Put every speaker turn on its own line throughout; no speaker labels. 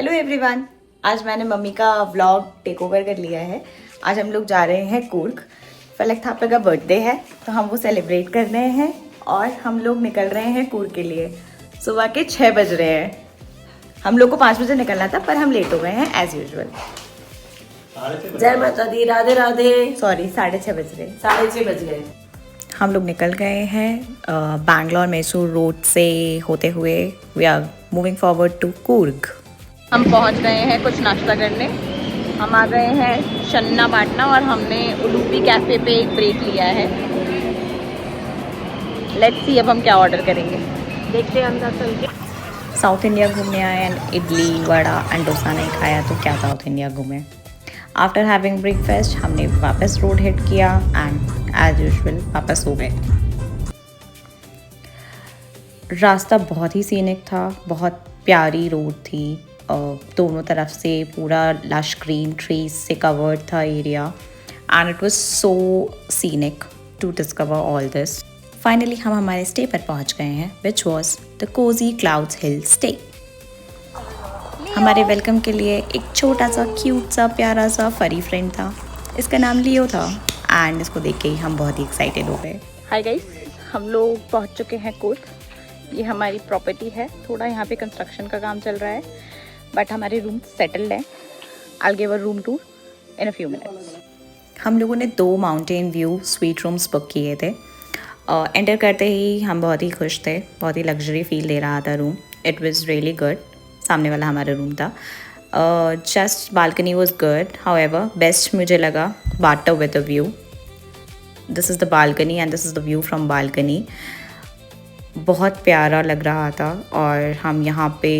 Hello everyone, आज मैंने mummy का व्लॉग टेक ओवर कर लिया है। आज हम लोग जा रहे हैं कूर्ग। फलक थापा का बर्थडे है तो हम वो सेलिब्रेट कर रहे हैं और हम लोग निकल रहे हैं कूर्ग के लिए। सुबह के 6 बज रहे हैं। हम लोग को 5 बजे निकलना था पर हम लेट हो गए हैं एज यूजुअल।
जय माता दी, राधे राधे।
सॉरी, 6:30 बज रहे।
6:30 बज गए।
हम लोग निकल गए हैं बैंगलोर मैसूर रोड से होते हुए। We are moving forward to Coorg. हम पहुंच गए हैं कुछ नाश्ता करने। हम आ गए हैं शन्ना पाटना और हमने उलूपी कैफ़े पे एक ब्रेक लिया है। लेट्स सी अब हम क्या ऑर्डर करेंगे,
देखते हैं अंदर चल के।
साउथ इंडिया घूमने आए एंड इडली वड़ा एंड डोसा नहीं खाया तो क्या साउथ इंडिया घूमे। आफ्टर हैविंग ब्रेकफास्ट हमने वापस रोड हिट किया एंड एज यूजुअल वापस हो गए। रास्ता बहुत ही सीनिक था, बहुत प्यारी रोड थी। दोनों तरफ से पूरा लश ग्रीन ट्रीज से कवर्ड था area and it was so scenic to discover all this. Finally हम हमारे स्टे पर पहुंच गए हैं which was the cosy clouds hill stay. हमारे वेलकम के लिए एक छोटा सा क्यूट सा प्यारा सा फरी फ्रेंड था। इसका नाम लियो था एंड इसको देख के ही हम बहुत ही एक्साइटेड हो गए। हाय गाइस, हम लोग पहुंच चुके हैं कूर्ग। ये हमारी प्रॉपर्टी है। थोड़ा यहाँ पे कंस्ट्रक्शन का काम चल रहा है बट हमारे रूम सेटल्ड हैं। I'll give a room tour in a few minutes. हम लोगों ने 2 mountain view sweet rooms book किए थे। एंटर करते ही हम बहुत ही खुश थे, बहुत ही लग्जरी फील दे रहा था room. It was really good. सामने वाला हमारा रूम था। Just balcony was good, however best मुझे लगा bathtub with a view. This is the balcony and this is the view from balcony. बहुत प्यारा लग रहा था और हम यहाँ पे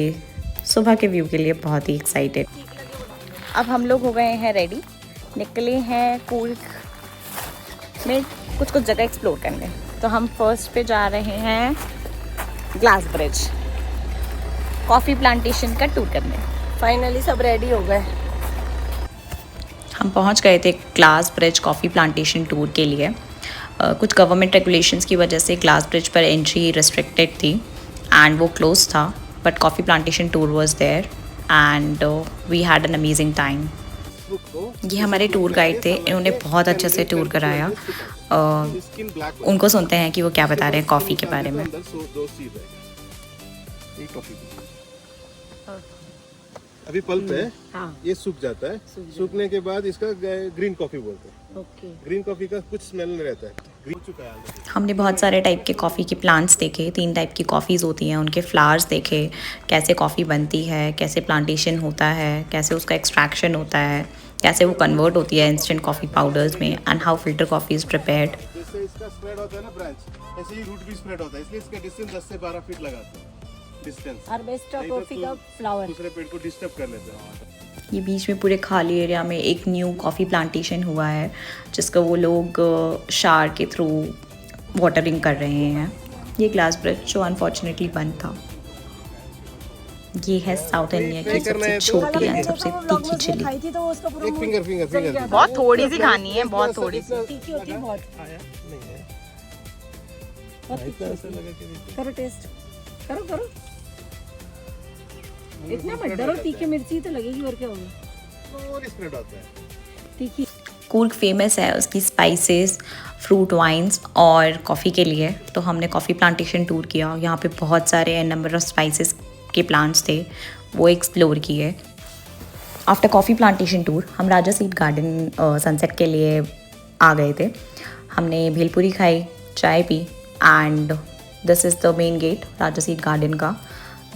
सुबह के व्यू के लिए बहुत ही एक्साइटेड। अब हम लोग हो गए हैं रेडी, निकले हैं कूर्ग में कुछ जगह एक्सप्लोर करने। तो हम फर्स्ट पे जा रहे हैं ग्लास ब्रिज, कॉफ़ी प्लांटेशन का टूर करने।
फाइनली सब रेडी हो गए।
हम पहुंच गए थे glass bridge coffee plantation tour के लिए। कुछ गवर्नमेंट रेगुलेशंस की वजह से ग्लास ब्रिज पर एंट्री रिस्ट्रिक्टेड थी एंड वो क्लोज था, but coffee plantation tour was there and we had an amazing time. ये हमारे टूर गाइड थे, इन्होंने बहुत अच्छे से टूर कराया। उनको सुनते हैं कि वो क्या बता रहे हैं कॉफ़ी के बारे में।
अभी पल्प है,
हाँ।
ये सूख जाता है। सूखने के बाद इसका ग्रीन कॉफी बोलते हैं।
ओके।
ग्रीन कॉफी का कुछ स्मेल नहीं रहता है। ग्रीन चुका है।
हमने बहुत सारे टाइप के कॉफ़ी के प्लांट्स देखे। 3 टाइप की कॉफ़ीज़ होती हैं, उनके फ्लावर्स देखे, कैसे कॉफ़ी बनती है, कैसे प्लांटेशन होता है, कैसे उसका एक्सट्रैक्शन होता है, कैसे वो कन्वर्ट होती है इंस्टेंट कॉफ़ी पाउडर्स में and how filter coffee is prepared.
जैसे इसका स्प्रेड होता है ना ब्रांच, ऐसे ही रूट भी स्प्रेड होता है, इसलिए इसका डिस्टेंस 10 से 12 फीट लगाते हैं। डिस्टेंस
हार्वेस्ट ऑफ कॉफी का फ्लावर
दूसरे पेड़ को डिस्टर्ब कर लेते हैं।
ये बीच में पूरे खाली एरिया में एक न्यू कॉफ़ी प्लांटेशन हुआ है जिसका वो लोग शार के थ्रू वाटरिंग कर रहे हैं। ये ग्लास ब्रिज जो अनफॉर्चुनेटली बंद था। ये है साउथ इंडिया की सबसे छोटी एंड सबसे तीखी चिली।
खाई थी तो उसका पूरा
एक फिंगर
बहुत थोड़ी सी खानी है, बहुत थोड़ी सी।
तीखी होती है बहुत।
आया नहीं है।
बहुत तीखी
ऐसा लगा कि नहीं।
करो टेस्ट, करो करो। इतना मत डरो, तीखी मिर्ची तो लगेगी और क्या होगा।
और स्प्रेड होता है।
तीखी।
कूर्ग फेमस है उसकी स्पाइसेस, फ्रूट वाइन्स और कॉफ़ी के लिए। तो हमने कॉफ़ी प्लांटेशन टूर किया। यहाँ पे बहुत सारे नंबर ऑफ स्पाइसेस के प्लांट्स थे, वो एक्सप्लोर किए। आफ्टर कॉफ़ी प्लांटेशन टूर हम राजा सीट गार्डन सनसेट के लिए आ गए थे। हमने भेलपुरी खाई, चाय पी and this is the main gate Raja Seat garden का।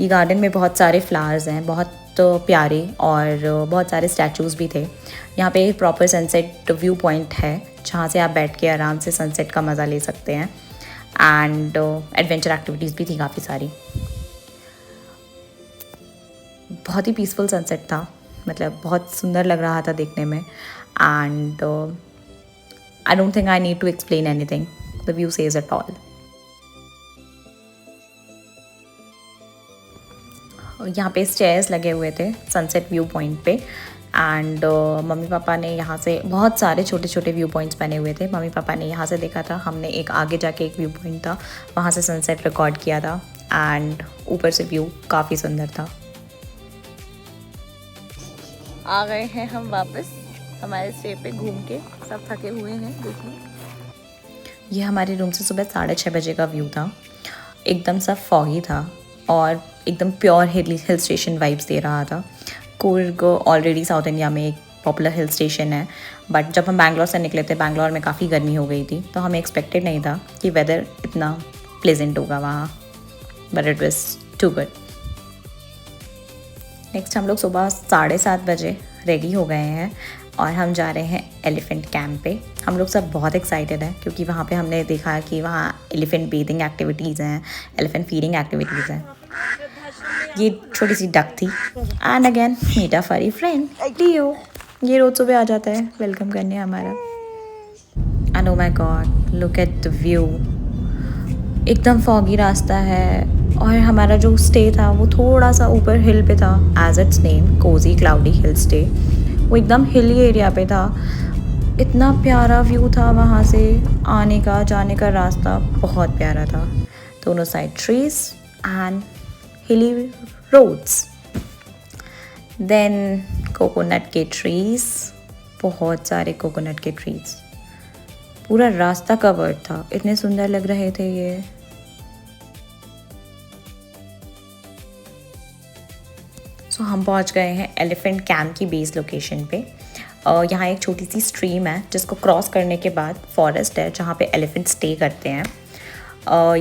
ये गार्डन में बहुत सारे फ्लावर्स हैं, बहुत प्यारे, और बहुत सारे स्टैचूज़ भी थे। यहाँ पे प्रॉपर सनसेट व्यू पॉइंट है जहाँ से आप बैठ के आराम से सनसेट का मज़ा ले सकते हैं एंड एडवेंचर एक्टिविटीज़ भी थी काफ़ी सारी। बहुत ही पीसफुल सनसेट था, मतलब बहुत सुंदर लग रहा था देखने में and I don't think I need to explain anything, the view says it all. यहाँ पे स्टेयर्स लगे हुए थे सनसेट व्यू पॉइंट पे एंड मम्मी पापा ने यहाँ से बहुत सारे छोटे छोटे व्यू पॉइंट्स बने हुए थे। मम्मी पापा ने यहाँ से देखा था, हमने एक आगे जाके एक व्यू पॉइंट था वहाँ से सनसेट रिकॉर्ड किया था एंड ऊपर से व्यू काफ़ी सुंदर था। आ गए हैं हम वापस हमारे स्टे पे घूम के, सब थके हुए हैं। देखिए, ये हमारे रूम से सुबह 6:30 बजे का व्यू था। एकदम सा फॉगी था और एकदम प्योर हिल स्टेशन वाइब्स दे रहा था। कूर्ग ऑलरेडी साउथ इंडिया में एक पॉपुलर हिल स्टेशन है, बट जब हम बैंगलोर से निकले थे, बैंगलोर में काफ़ी गर्मी हो गई थी, तो हमें एक्सपेक्टेड नहीं था कि वेदर इतना प्लेजेंट होगा वहाँ, but it was too good. Next हम लोग सुबह 7:30 बजे रेडी हो गए हैं और हम जा रहे हैं एलिफेंट कैंप पे। हम लोग सब बहुत एक्साइटेड हैं क्योंकि वहाँ पे हमने देखा कि वहाँ एलिफेंट बेथिंग एक्टिविटीज़ हैं, एलिफेंट फीडिंग एक्टिविटीज़ हैं। ये छोटी सी डक थी। एंड अगेन मीट अ फरी फ्रेंड लियो। ये रोज सुबह आ जाता है वेलकम करने हमारा। And oh my God, look at the view. एकदम फॉगी रास्ता है और हमारा जो स्टे था वो थोड़ा सा ऊपर हिल पे था, as its name cosy cloudy hill stay. वो एकदम हिली एरिया पे था। इतना प्यारा व्यू था वहाँ से आने का, जाने का रास्ता बहुत प्यारा था। दोनों साइड ट्रीज एंड हिली रोड्स, देन कोकोनट के ट्रीज, बहुत सारे कोकोनट के ट्रीज। पूरा रास्ता कवर्ड था, इतने सुंदर लग रहे थे ये। सो हम पहुंच गए हैं एलिफेंट कैंप की बेस लोकेशन पे। यहाँ एक छोटी सी स्ट्रीम है जिसको क्रॉस करने के बाद फॉरेस्ट है जहाँ पे एलिफेंट स्टे करते हैं।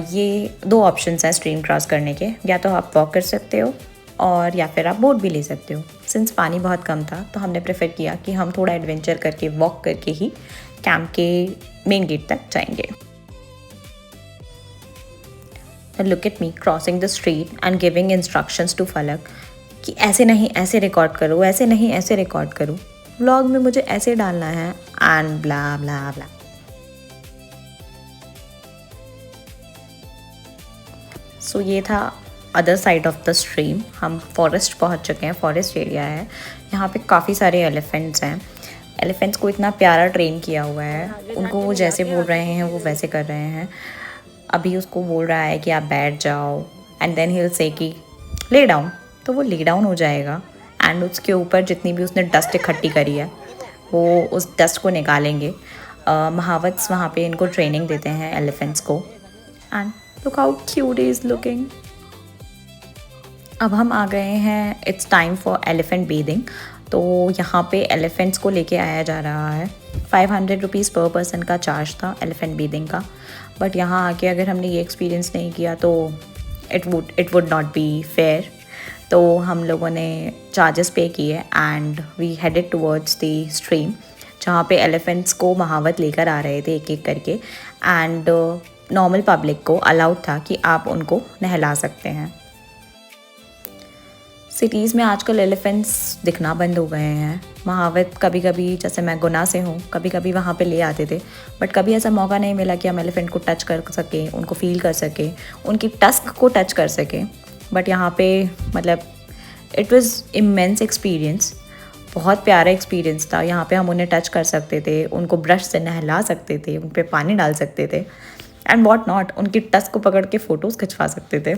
ये 2 ऑप्शंस हैं स्ट्रीम क्रॉस करने के, या तो आप वॉक कर सकते हो और या फिर आप बोट भी ले सकते हो। सिंस पानी बहुत कम था तो हमने प्रेफर किया कि हम थोड़ा एडवेंचर करके वॉक करके ही कैंप के मेन गेट तक जाएंगे। Look at me crossing the street and giving instructions to Falak कि ऐसे नहीं ऐसे रिकॉर्ड करो, ऐसे नहीं ऐसे रिकॉर्ड करो, व्लॉग में मुझे ऐसे डालना है एंड ब्ला ब्ला ब्ला। सो ये था other side of the stream. हम फॉरेस्ट पहुंच चुके हैं, फॉरेस्ट एरिया है। यहाँ पे काफ़ी सारे एलिफेंट्स हैं। एलिफेंट्स को इतना प्यारा ट्रेन किया हुआ है, उनको वो जैसे बोल रहे हैं वो वैसे कर रहे हैं। अभी उसको बोल रहा है कि आप बैठ जाओ and then he will say कि ले डाउन, तो वो ले डाउन हो जाएगा एंड उसके ऊपर जितनी भी उसने डस्ट इकट्ठी करी है वो उस डस्ट को निकालेंगे। महावत्स वहाँ पे इनको ट्रेनिंग देते हैं एलिफेंट्स को। And look how cute he is looking. अब हम आ गए हैं, it's time for elephant bathing. तो यहाँ पे एलिफेंट्स को लेके आया जा रहा है। 500 रुपीज़ पर पर्सन का चार्ज था एलिफेंट बेदिंग का, बट यहाँ आके अगर हमने ये एक्सपीरियंस नहीं किया तो it would not be fair. तो हम लोगों ने चार्जेस पे किए and we headed towards the stream जहाँ पे एलिफेंट्स को महावत लेकर आ रहे थे एक एक करके। एंड नॉर्मल पब्लिक को अलाउड था कि आप उनको नहला सकते हैं। सिटीज़ में आजकल एलिफेंट्स दिखना बंद हो गए हैं। महावत कभी कभी, जैसे मैं गुना से हूँ, कभी कभी वहाँ पे ले आते थे, बट कभी ऐसा मौका नहीं मिला कि हम एलिफेंट को टच कर सकें, उनको फील कर सकें, उनकी टस्क को टच कर सकें। बट यहाँ पे मतलब इट वाज इमेंस एक्सपीरियंस, बहुत प्यारा एक्सपीरियंस था। यहाँ पे हम उन्हें टच कर सकते थे, उनको ब्रश से नहला सकते थे, उन पे पानी डाल सकते थे एंड व्हाट नॉट, उनकी टस्क को पकड़ के फ़ोटोज़ खिंचवा सकते थे।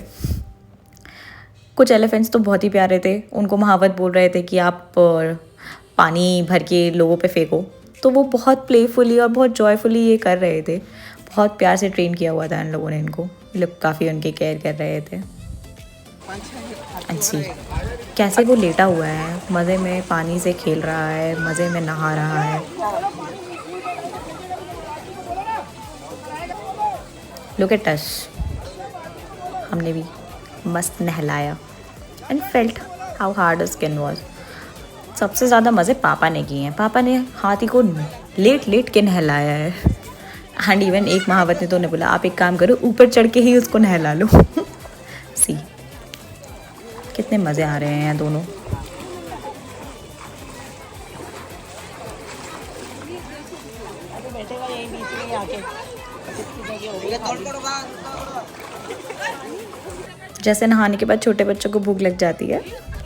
कुछ एलिफेंट्स तो बहुत ही प्यारे थे, उनको महावत बोल रहे थे कि आप पानी भर के लोगों पे फेंको, तो वो बहुत प्लेफुली और बहुत जॉयफुली ये कर रहे थे। बहुत प्यार से ट्रेन किया हुआ था इन लोगों ने इनको, लोग काफ़ी उनकी केयर कर रहे थे। अच्छी कैसे वो लेटा हुआ है, मज़े में पानी से खेल रहा है, मज़े में नहा रहा है। लुक एट अस, हमने भी मस्त नहलाया and felt how hard skin was. सबसे ज़्यादा मज़े पापा ने किए हैं। पापा ने हाथी को लेट लेट के नहलाया है एंड इवन एक महावत ने तो उन्हें बोला आप एक काम करो, ऊपर चढ़ के ही उसको नहला लो। सी कितने मज़े आ रहे हैं दोनों। जैसे नहाने के बाद छोटे बच्चों को भूख लग जाती है,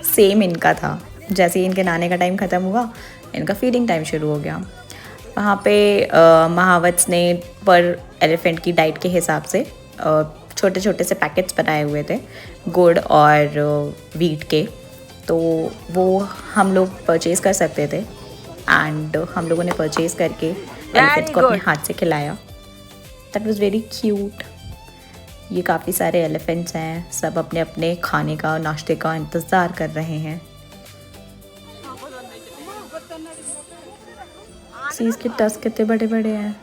सेम इनका था। जैसे ही इनके नहाने का टाइम ख़त्म हुआ, इनका फीडिंग टाइम शुरू हो गया। वहाँ पे महावत्स ने पर एलिफेंट की डाइट के हिसाब से छोटे छोटे से पैकेट्स बनाए हुए थे गुड़ और वीट के। तो वो हम लोग परचेज़ कर सकते थे एंड हम लोगों ने परचेज़ करके एलिफेंट्स को अपने हाथ से खिलाया। That was very cute. ये काफ़ी सारे एलिफेंट्स हैं, सब अपने अपने खाने का नाश्ते का इंतज़ार कर रहे हैं। सी इसके टस्क कितने बड़े बड़े हैं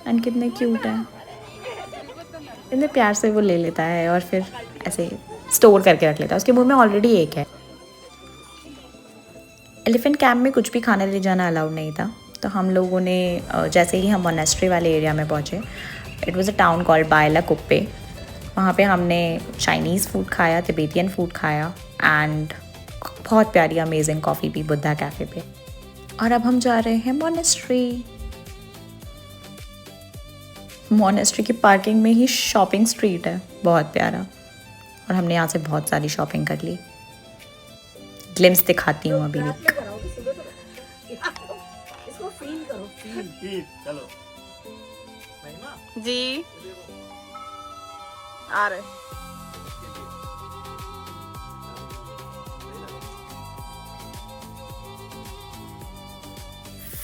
एंड कितने क्यूट हैं। इतने प्यार से वो ले लेता है और फिर ऐसे स्टोर करके रख लेता है। उसके मुंह में ऑलरेडी एक है। एलिफेंट कैंप में कुछ भी खाना ले जाना अलाउड नहीं था, तो हम लोगों ने जैसे ही हम मोनेस्ट्री वाले एरिया में पहुँचे, it was a town called बायला कुप्पे। वहाँ पे हमने चाइनीज़ फूड खाया, तिबेतियन फूड खाया एंड बहुत प्यारी amazing coffee P Buddha cafe पे। और अब हम जा रहे हैं मोनेस्ट्री। मोनेस्ट्री की पार्किंग में ही शॉपिंग स्ट्रीट है, बहुत प्यारा। और हमने यहाँ से बहुत सारी शॉपिंग कर ली। ग्लिम्स दिखाती हूँ अभी भी।
चलो
जी आ रहे।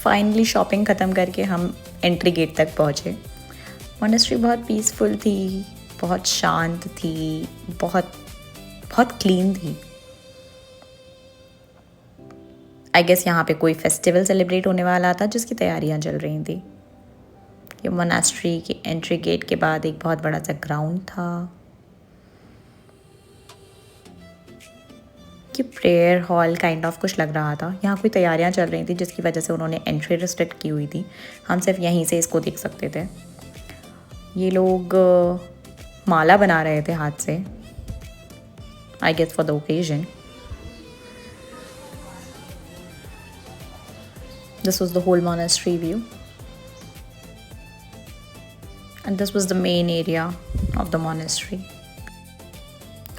फाइनली शॉपिंग ख़त्म करके हम एंट्री गेट तक पहुँचे। मोनेस्ट्री बहुत पीसफुल थी, बहुत शांत थी, बहुत बहुत क्लीन थी। आई गेस यहाँ पे कोई फेस्टिवल सेलिब्रेट होने वाला था जिसकी तैयारियाँ चल रही थी। ये मोनेस्ट्री की एंट्री गेट के बाद एक बहुत बड़ा सा ग्राउंड था कि प्रेयर हॉल काइंड ऑफ कुछ लग रहा था। यहाँ कोई तैयारियाँ चल रही थी जिसकी वजह से उन्होंने एंट्री रिस्ट्रिक्ट की हुई थी। हम सिर्फ यहीं से इसको देख सकते थे। ये लोग माला बना रहे थे हाथ से, I guess for the occasion. This was the whole monastery view and this was the main area of the monastery.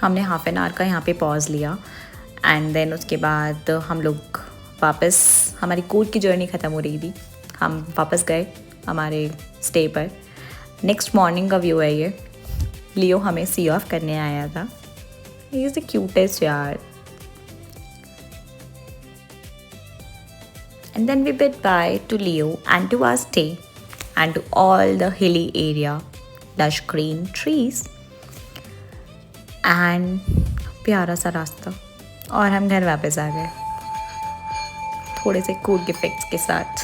हमने हाफ एन आवर का यहाँ पे पॉज लिया एंड देन उसके बाद हम लोग वापस, हमारी कोर्ट की जर्नी ख़त्म हो रही थी, हम वापस गए हमारे स्टे पर। नेक्स्ट मॉर्निंग का व्यू है ये। लियो हमें सी ऑफ करने आया था। ही इज़ द क्यूटेस्ट यार। And then we bid bye to Leo and to our stay and to all the hilly area, lush green trees and प्यारा सा रास्ता। और हम घर वापस आ गए थोड़े से कूल इफेक्ट्स के साथ।